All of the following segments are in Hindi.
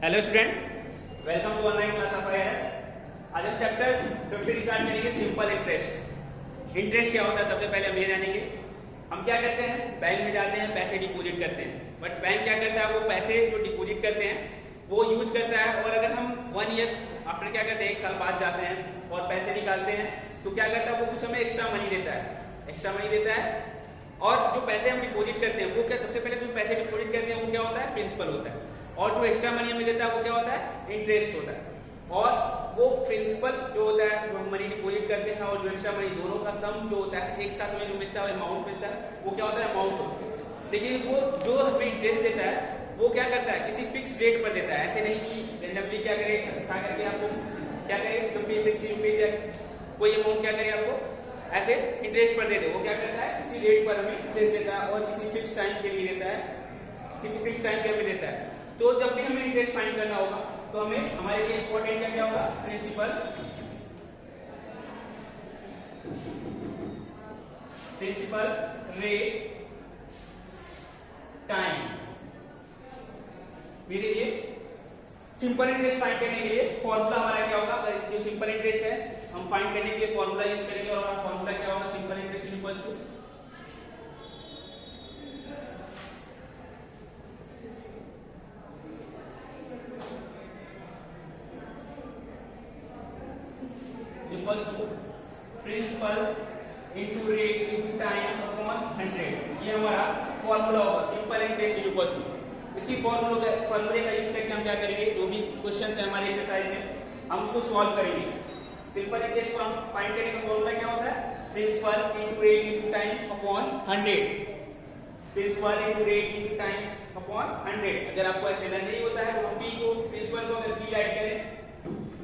Hello student, welcome to online class of IRS. आज हम चैप्टर 15 स्टार्ट करेंगे, सिंपल इंटरेस्ट। इंटरेस्ट क्या होता है सबसे पहले हम ये जानेंगे। हम क्या करते हैं, बैंक में जाते हैं, पैसे डिपॉजिट करते हैं, बट बैंक क्या करता है, वो पैसे जो डिपॉजिट करते हैं वो यूज करता है। और अगर हम 1 ईयर आफ्टर क्या करते हैं, 1 साल बाद जाते हैं और पैसे निकालते हैं तो क्या करता है, वो कुछ हमें एक्स्ट्रा मनी देता है। और जो पैसे हम डिपॉजिट करते हैं वो क्या, सबसे पहले जो पैसे डिपॉजिट करते हैं वो क्या होता है, प्रिंसिपल होता है। और जो एक्स्ट्रा मनी हमें देता है वो क्या होता है, इंटरेस्ट होता है। और वो प्रिंसिपल जो होता है, जो हम मनी डिपॉजिट करते हैं और जो एक्स्ट्रा मनी, दोनों का सम जो होता है, एक साथ में जो मिलता है अमाउंट मिलता है, वो क्या होता है, अमाउंट होता है। लेकिन वो जो हमें इंटरेस्ट देता है वो क्या करता है, किसी फिक्स रेट पर देता है। ऐसे नहीं कि रेंडमली क्या करे, इकट्ठा करके आपको क्या करे, 50 60 रुपीज या कोई अमाउंट क्या करे, आपको ऐसे इंटरेस्ट पर दे दे। वो क्या करता है, किसी रेट पर हमें इंटरेस्ट देता है और किसी फिक्स टाइम के लिए देता है, किसी फिक्स टाइम पे हमें देता है। तो जब भी हमें इंटरेस्ट फाइंड करना होगा तो हमें हमारे लिए इंपॉर्टेंट क्या होगा, प्रिंसिपल रेट टाइम। मेरे लिए सिंपल इंटरेस्ट फाइंड करने के लिए फॉर्मूला हमारा क्या होगा, जो सिंपल इंटरेस्ट है हम फाइंड करने के लिए फॉर्मूला यूज करेंगे। और हमारा फॉर्मूला क्या होगा, simple interest equals to principal into rate into time upon 100। ये हमारा फॉर्मूला होगा, सिंपल इंटरेस्ट इक्वल्स टू। इसी फॉर्मूले का यूज करके हम क्या करेंगे, जो भी क्वेश्चंस है हमारे एक्सरसाइज में हम उसको सॉल्व करेंगे। सिंपल इंटरेस्ट फाइंड करने का फॉर्मूला क्या होता है, principal into rate into time upon 100। Principal into rate into time upon 100। अगर आपको ऐसे नहीं होता है तो हम p को, प्रिंसिपल को अगर p राइट करें,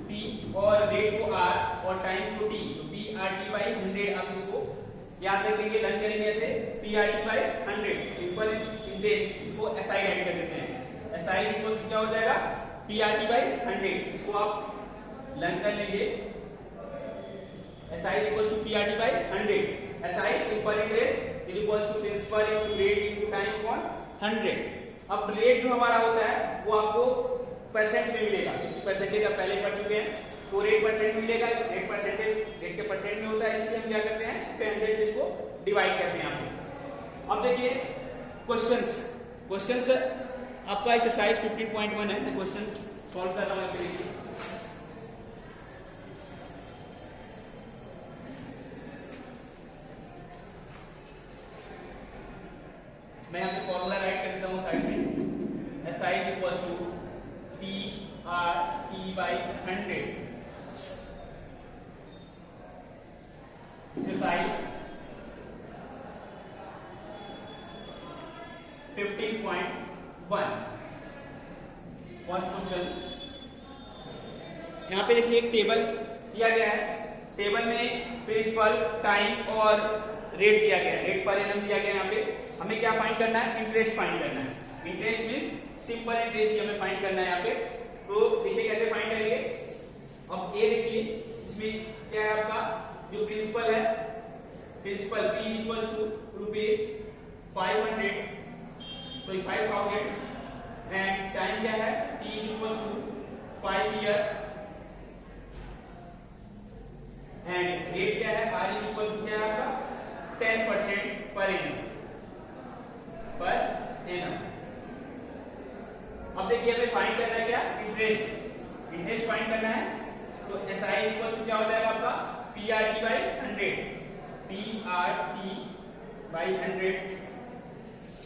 p और रेट को r और टाइम को t, तो p RT by 100 आप इसको याद रखेंगे, रन करेंगे ऐसे p RT by 100। Simple interest, इसको SI राइट कर देते हैं। SI इक्वल्स क्या हो जाएगा, p RT by 100। इसको आप लर्न कर लेंगे, SI equals to p RT by 100। SI simple interest is equals to principal into rate into time upon 100। अब रेट जो हमारा होता है वो आपको परसेंट में मिलेगा, क्योंकि परसेंटेज आप पहले पढ़ चुके हैं। तो रेट परसेंट मिलेगा, रेट परसेंटेज रेट के परसेंट में होता है, इसलिए हम क्या करते हैं, 100 इसको डिवाइड करते हैं आपको। अब देखिए क्वेश्चंस आपका एक्सरसाइज 15.1 है, क्वेश्चन सॉल्व कर रहा हूं। देखिए मैं यहाँ पे फॉर्मूला राइट कर देता हूँ साइड में। SI equals to p RT by 100। Exercise 15.1 first question. यहाँ पे देखिए एक टेबल दिया गया है, टेबल में प्रिंसिपल, टाइम और रेट दिया गया है, रेट पर एनम दिया गया है। यहाँ पे हमें क्या फाइंड करना है, इंटरेस्ट फाइंड करना है। इंटरेस्ट मींस सिंपल इंटरेस्ट हमें फाइंड करना है यहाँ पे। तो देखिए कैसे फाइंड करेंगे। अब ये देखिए, इसमें क्या है आपका, जो प्रिंसिपल है, प्रिंसिपल p इक्वल्स टू ₹500, तो 5000। एंड टाइम क्या है, t equals to 5 year. And rate क्या है, r इक्वल्स टू क्या है आपका 10% पर एनम। अब देखिए हमें फाइंड करना है क्या, इंटरेस्ट फाइंड करना है। तो SI इक्वल्स टू क्या हो जाएगा आपका, p RT by 100। p RT by 100।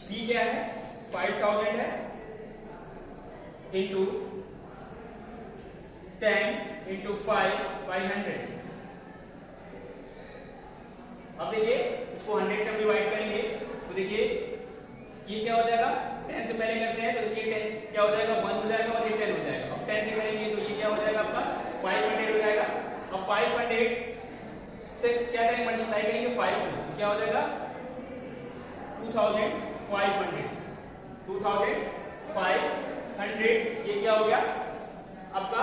p क्या है, 5000 है, इंटू 10 इंटू 5 by 100। अब देखिए इसको 100 से हम डिवाइड करेंगे तो देखिए ये क्या हो जाएगा, 10 से पहले करते हैं तो देखिए 10 क्या हो जाएगा, 1 हो जाएगा और ये 10 हो जाएगा। अब 10 से करेंगे तो ये क्या हो जाएगा आपका 500 हो जाएगा। अब 500 से क्या करेंगे, मल्टीप्लाई करेंगे 5 को, क्या हो जाएगा 2500। 2500 ये क्या हो गया आपका,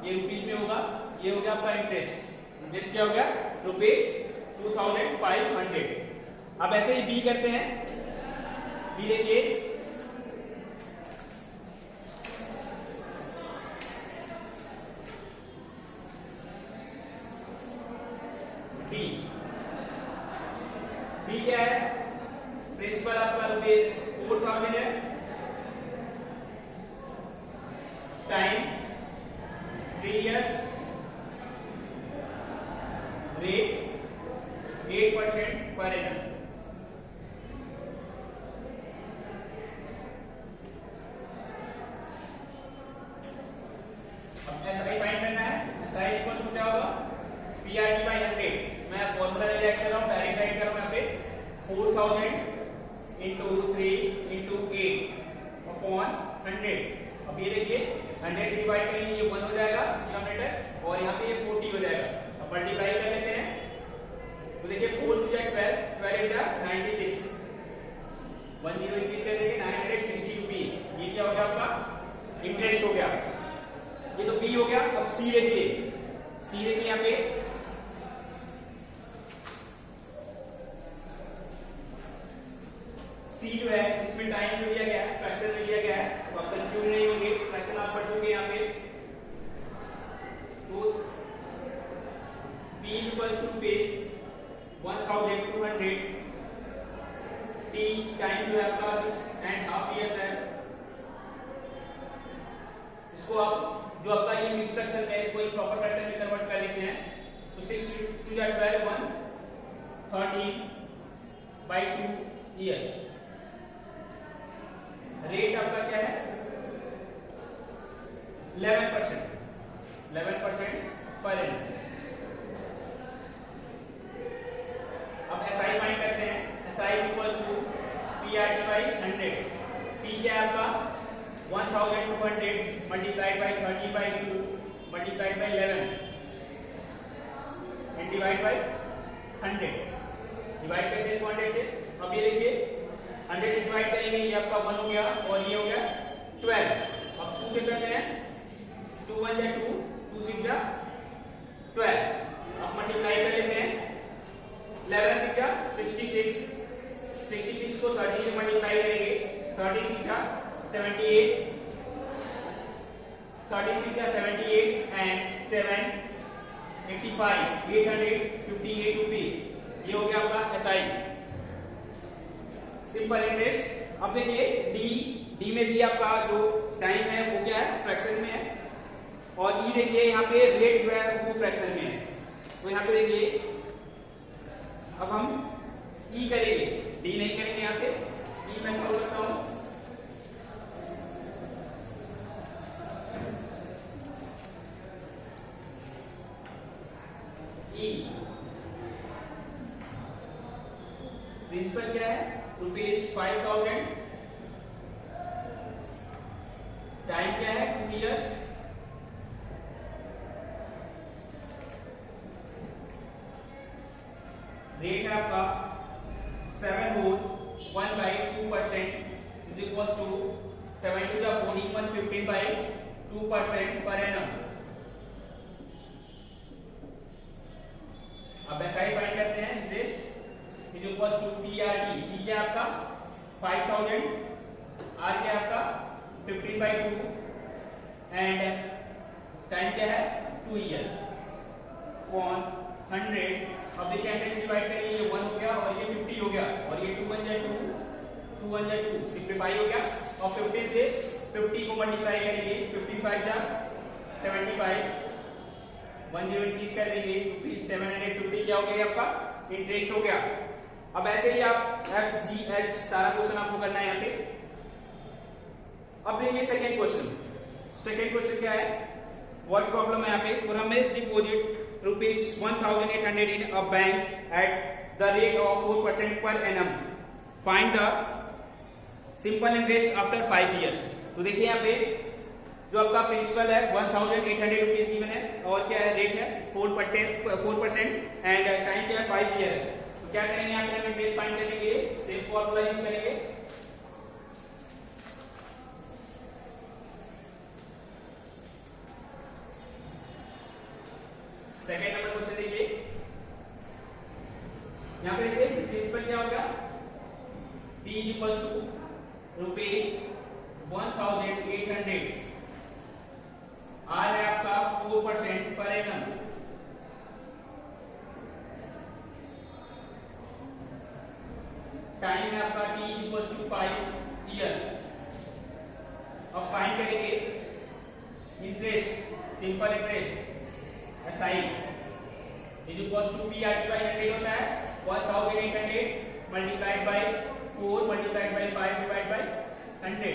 ये रुपीज में होगा, ये हो गया आपका इंटरेस्ट क्या हो गया, ₹2500। अब ऐसे ही बी करते हैं। बी देखिए years, rate 8% per annum. अब SI फाइंड करना है। SI इक्वल टू क्या होगा? PRT by 100। मैं फॉर्मूला नहीं राइट कर रहा हूँ, डायरेक्ट राइट कर रहा हूँ यहाँ पे 4000 into 3 into 8 upon 100। अब ये देखिए 100 से डिवाइड करेंगे ये 1 हो जाएगा डिनोमिनेटर, और यहाँ पे ये 40 हो जाएगा। अब मल्टीप्लाई कर लेते हैं तो देखिए 4 से 12, 12 into 96, 10 इंक्रीज कर देंगे 960 रुपीज। ये क्या हो गया आपका? इंटरेस्ट हो गया। ये तो बी हो गया। अब सी देखिए, सी देखिए यहाँ पे सी जो है इसमें टाइम में लिया गया है, फ्रैक्शन में लिया गया है, तो आप कंफ्यूज नहीं होंगे, फ्रैक्शन आप पढ़ चुके यहाँ पे। तो p equals to page 1200, t time जो है आपका 6.5 इयर्स है। इसको आप जो आपका ये मिक्स फ्रैक्शन है इसको एक प्रॉपर फ्रैक्शन में कन्वर्ट कर लेते हैं। तो 6 2 12 113/2 इयर्स। रेट आपका क्या है? 11% पर एनम। अब SI फाइंड करते हैं। SI equals to PRT by 100। P क्या है आपका? 1200 multiplied by 30/2 multiplied by 11 and divide by 100। Divide करते हैं 100 से। अब ये देखिए 100 से डिवाइड करेंगे, ये आपका 1 हो गया और ये हो गया 12। अब 2 से करते हैं, 2 1 जा 2, 2 6 जा 12। अब मल्टीप्लाई कर लेते हैं, 11 6 जा 66, 66 को 30 से मल्टीप्लाई करेंगे, 30 6 जा 78, 36 जा 78 एंड 7 85, 858 रुपीज। ये हो गया आपका SI सिंपल इंटरेस्ट। अब देखिए डी में भी आपका जो टाइम है वो क्या है? फ्रैक्शन में है। और ई देखिए यहाँ पे रेट जो है वो फ्रैक्शन में है। तो यहाँ पे देखिए अब हम ई करेंगे, डी नहीं करेंगे। यहाँ पे ई मैं सॉल्व करता हूँ। ई प्रिंसिपल क्या है? ₹5000। टाइम क्या है? 2 इयर्स। रेट है आपका 7 whole 1/2% is equal to 7 to the 14 115/2% per annum. अब SI फाइंड करते हैं। Interest is equal to PRT। P क्या आपका? 5000, R क्या आपका? 15/2 एंड टाइम क्या है? 2 ईयर अपॉन 100। अब देखिए 100 से डिवाइड करिए, ये 1 हो गया और ये 50 हो गया, और ये 2 1 जा 2, 2 1 जा 2, 65 हो गया। और 15 से 50 को मल्टीप्लाई करेंगे, 55 जा 75, 10 इंक्रीज कर देंगे, 750 क्या हो गया आपका? इंटरेस्ट हो गया। अब ऐसे ही आप FGH सारा क्वेश्चन आपको करना है यहाँ पे। अब देखिए सेकेंड क्वेश्चन। सेकेंड क्वेश्चन क्या है? व्हाट प्रॉब्लम है यहाँ पे? Ramesh deposit ₹1800 in a bank at the rate of 4% per annum. Find the simple interest after 5 years. तो देखिए यहाँ पे जो आपका प्रिंसिपल है 1800 रुपीज गिवन है, और क्या है? रेट है 4% एंड टाइम क्या है? 5 ईयर। तो क्या करेंगे यहाँ पे? हम इंटरेस्ट फाइंड करने के लिए सेम फॉर्मूला यूज करेंगे। सेकेंड नंबर क्वेश्चन देखिए, यहाँ पे देखिए प्रिंसिपल क्या होगा? P equals to ₹1800। R है आपका 4% पर एनम। टाइम है आपका T इक्वल्स टू 5 ईयर। अब फाइंड करेंगे interest, simple interest SI is equal to P R T by 100 होता है 1800 multiplied by 4 multiplied by 5 divide by 100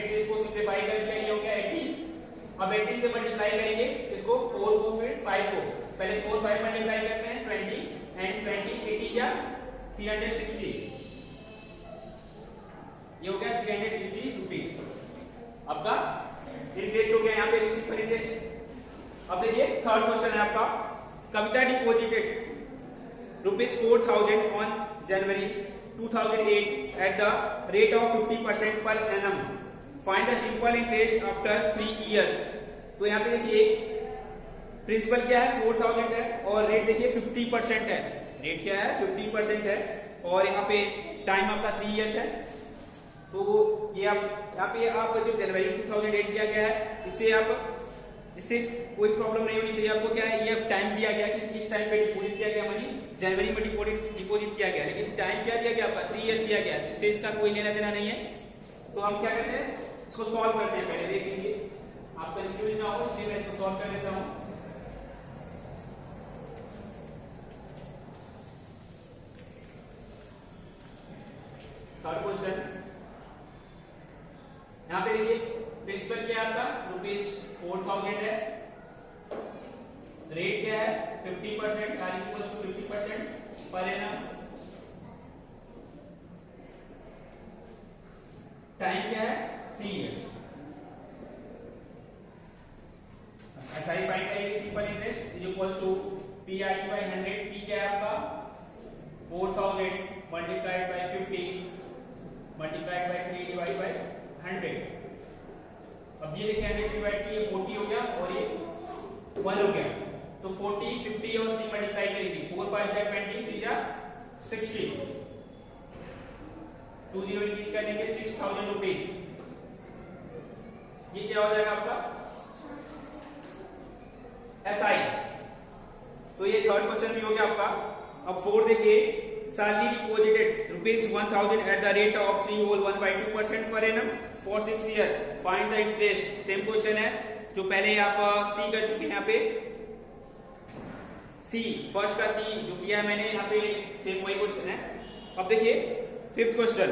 से इसको सिंपलीफाई कर दिया, ये हो गया 18। अब 18 से मल्टीप्लाई करेंगे इसको 4 को फिर 5 को, पहले 4 5 मल्टीप्लाई करते हैं 20 एंड 20 80 या 360, ये हो गया 360 रुपीज। आपका इंटरेस्ट हो गया यहाँ पे रिसीव पर इंटरेस्ट। अब देखिए थर्ड क्वेश्चन है आपका, Kavita deposited ₹4000 on January 2008 at the rate of 50% per annum. Find the simple interest after 3 years. तो यहाँ पे देखिए प्रिंसिपल क्या है 4000 है और रेट देखिए 50% है। रेट क्या है 50% है और यहाँ पे टाइम आपका 3 इयर्स है। तो ये आप यहाँ पे आप जो जनवरी 2008 दिया गया है इससे कोई प्रॉब्लम नहीं होनी चाहिए। आपको क्या है ये टाइम दिया गया कि किस टाइम पे डिपॉजिट किया गया मनी, जनवरी में डिपॉजिट किया गया, लेकिन टाइम क्या दिया गया आपका 3 इयर्स दिया गया, इससे इसका कोई लेना देना नहीं है। तो हम क्या करते हैं इसको सॉल्व करते हैं, पहले देख लीजिए आप कंफ्यूज ना हो इसलिए मैं इसको सॉल्व कर देता हूँ। थर्ड क्वेश्चन यहाँ पे देखिए प्रिंसिपल क्या है आपका ₹4000 है, रेट क्या है 50% are equal to 50% per annum, time क्या है 3 इयर्स। ऐसा ही फाइंड करेंगे simple interest is equal to P R T by 100। P क्या है आपका 4000 multiplied by 50 multiplied by 3 divide by 100। अब ये देखिए 100 डिवाइड की 40 हो गया और ये 1 हो गया, तो 40 50 और 3 मल्टीप्लाई करेंगे 4 5 बाय 20 3 जा 60, 2 0 इंक्रीज कर देंगे 6000 रुपीज। ये क्या हो जाएगा आपका एसआई। तो ये थर्ड क्वेश्चन भी हो गया आपका। अब फोर्थ देखिए salary deposited ₹1000 at the rate of 3/1/2% per annum for 6 year, find the interest. Same question है जो पहले आप सी कर चुके हैं, यहाँ पे सी फर्स्ट का सी जो किया है मैंने यहाँ पे सेम वही क्वेश्चन है। अब देखिए fifth question,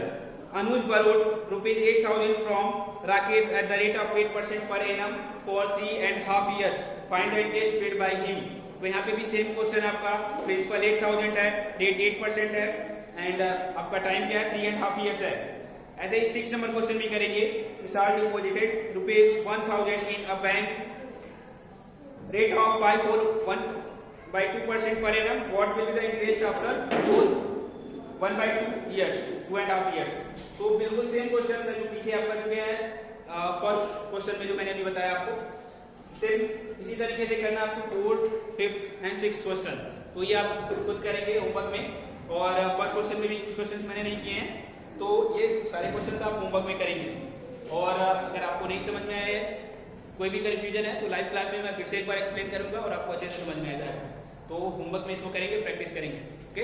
Anuj borrowed ₹8000 from Rakesh at the rate of 8% per annum for 3.5 years, find the interest paid by him. तो यहाँ पे भी सेम क्वेश्चन है आपका, प्रिंसिपल 8000 है, रेट 8% है एंड आपका टाइम क्या है 3.5 years है। ऐसे ही 6 नंबर क्वेश्चन भी करेंगे। मिसाल deposited ₹1000 in a bank rate of 5/1/2% per annum, what will be the interest after 1/2 years 2.5 years। तो बिल्कुल सेम क्वेश्चन है जो पीछे आप कर चुके हैं फर्स्ट क्वेश्चन में जो मैंने अभी बताया आपको, सेम इसी तरीके से करना आपको 4th 5th and 6th question. तो ये आप खुद करेंगे होमवर्क में, और फर्स्ट क्वेश्चन में भी कुछ क्वेश्चन मैंने नहीं किए हैं, तो ये सारे क्वेश्चन आप होमवर्क में करेंगे। और अगर आपको नहीं समझ में आए कोई भी कंफ्यूजन है तो लाइव क्लास में मैं फिर से एक बार एक्सप्लेन करूंगा और आपको अच्छे से समझ में आ जाएगा। तो होमवर्क में इसको करेंगे, प्रैक्टिस करेंगे। ओके।